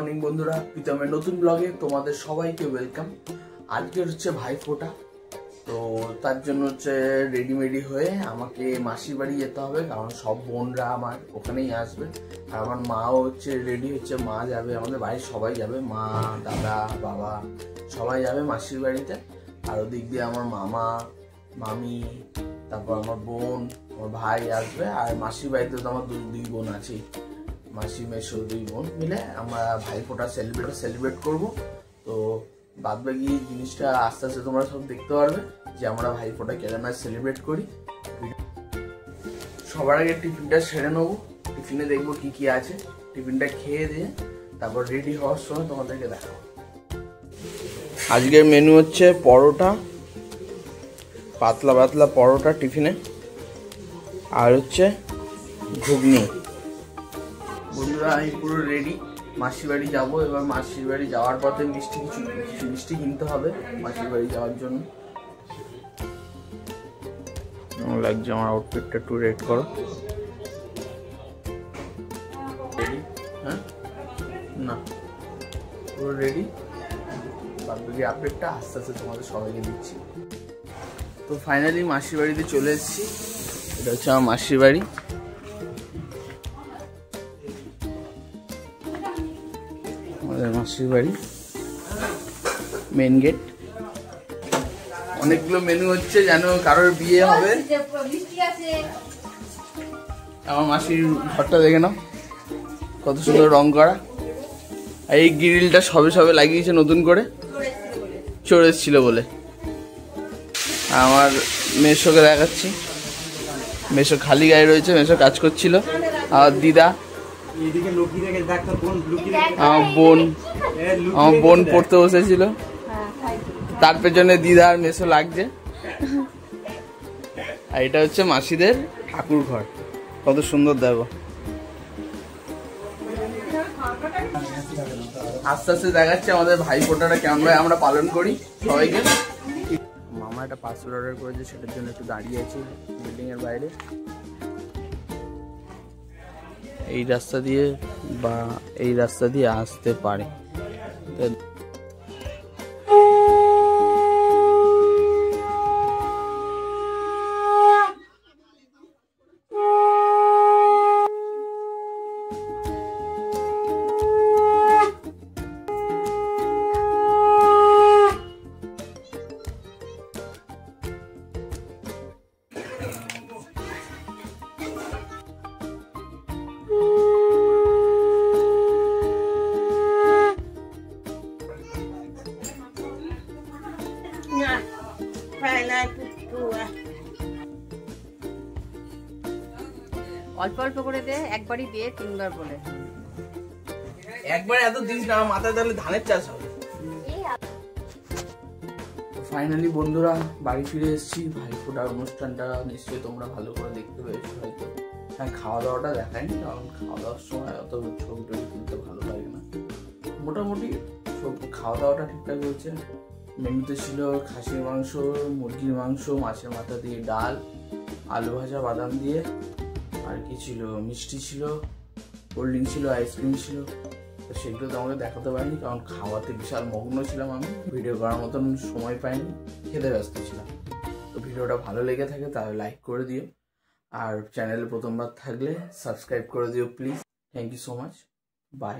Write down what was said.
Morning বন্ধুরা, প্রীতমের নতুন ব্লগে তোমাদের সবাইকে ওয়েলকাম। আজকে হচ্ছে ভাইফোঁটা, তো তার জন্য হচ্ছে রেডিমেডি হয়ে আমাকে মাসির বাড়ি যেতে হবে, কারণ সব বোনরা আমার ওখানেই আসবে। আর আমার মাও হচ্ছে রেডি হচ্ছে, মা যাবে, আমাদের বাড়ির সবাই যাবে, মা, দাদা, বাবা সবাই যাবে মাসির বাড়িতে। আর ওদিক দিয়ে আমার মামা, মামি, তারপর আমার বোন, আমার ভাই আসবে। আর মাসির বাড়িতে তো আমার দুই বোন আছে, মাসি মেশো, দুই বোন মিলে আমরা ভাইফোঁটা সেলিব্রেট করব। তো বাদ বাকি জিনিসটা আস্তে আস্তে তোমরা সব দেখতে পারবে যে আমরা ভাইফোঁটা কেন সেলিব্রেট করি। সবার আগে টিফিনটা সেরে নেবো, টিফিনে দেখবো কি কি আছে, টিফিনটা খেয়ে দিয়ে তারপর রেডি হওয়ার সময় তোমাদেরকে দেখাবো। আজকের মেনু হচ্ছে পরোটা, পাতলা পাতলা পরোটা টিফিনে, আর হচ্ছে ঘুগনি। বন্ধুরা আমি পুরো রেডি, মাসির বাড়ি যাবো। এবার মাসির বাড়ি যাওয়ার পথে কিছু মিষ্টি কিনতে হবে মাসির বাড়ি যাওয়ার জন্য। লাগছে আমার আউটফিটটা, একটু রেড করো। রেডি? হ্যাঁ না, পুরো রেডি। বাকি আপডেটটা আস্তে আস্তে তোমাদের সবাইকে দিচ্ছি। তো ফাইনালি মাসির বাড়িতে চলে এসেছি। এটা হচ্ছে আমার মাসির বাড়ি। আমাদের মাসির বাড়ি মেন গেট। অনেকগুলো মেনু হচ্ছে, যেন কারোর বিয়ে হবে। আমার মাসির ঘরটা দেখে নাও, কত সুন্দর রং করা। এই গ্রিলটা সবে লাগিয়েছে নতুন করে, চোর এসেছিল বলে। আমার মেশোকে দেখাচ্ছি, মেশো খালি গায়ে রয়েছে, মেশো কাজ করছিল। আর দিদা, আমার বোন পড়তে বসেছিল, তার পেছনে দিদা আর মেশো লাগছে। আর এটা হচ্ছে মাসিদের ঠাকুর ঘর, কত সুন্দর দেখো। আস্তে আস্তে দেখাচ্ছে আমাদের ভাইফোঁটাটা কেমন ভাবে আমরা পালন করি সবাইকে। মামা একটা পাসপোর্ট অর্ডার করেছে, সেটার জন্য একটু দাঁড়িয়ে আছি বিল্ডিং এর বাইরে। এই রাস্তা দিয়ে বা এই রাস্তা দিয়ে আসতে পারে। অল্প অল্প করে দে, একবারই দিয়ে তিনবার বলে। একবারে এত দিস না, মাথায় তাহলে ধানের চাষ হবে। ফাইনালি বন্ধুরা বাড়ি ফিরে এসেছি। ভাইফোঁটার অনুষ্ঠানটা নিশ্চয়ই তোমরা ভালো করে দেখতে পেয়েছো হয়তো। হ্যাঁ, খাওয়া দাওয়াটা দেখায়নি, কারণ খাওয়া দাওয়ার সময় অত ছবি টবি তুলতে ভালো লাগে না। মোটামুটি সব খাওয়া দাওয়াটা ঠিকঠাক হয়েছে। মেনুতে ছিল খাসির মাংস, মুরগির মাংস, মাছের মাথা দিয়ে ডাল, আলু ভাজা বাদাম দিয়ে, আর কি ছিল, মিষ্টি ছিল, কোল্ড ড্রিঙ্ক ছিল, আইসক্রিম ছিল। তো সেগুলো তো আমাকে দেখাতে পারিনি, কারণ খাওয়াতে বিশাল মগ্ন ছিলাম আমি, ভিডিও করার মতন সময় পাইনি, খেতে ব্যস্ত ছিলাম। তো ভিডিওটা ভালো লেগে থাকে তাহলে লাইক করে দিও, আর চ্যানেলে প্রথমবার থাকলে সাবস্ক্রাইব করে দিও please. Thank you so much, by.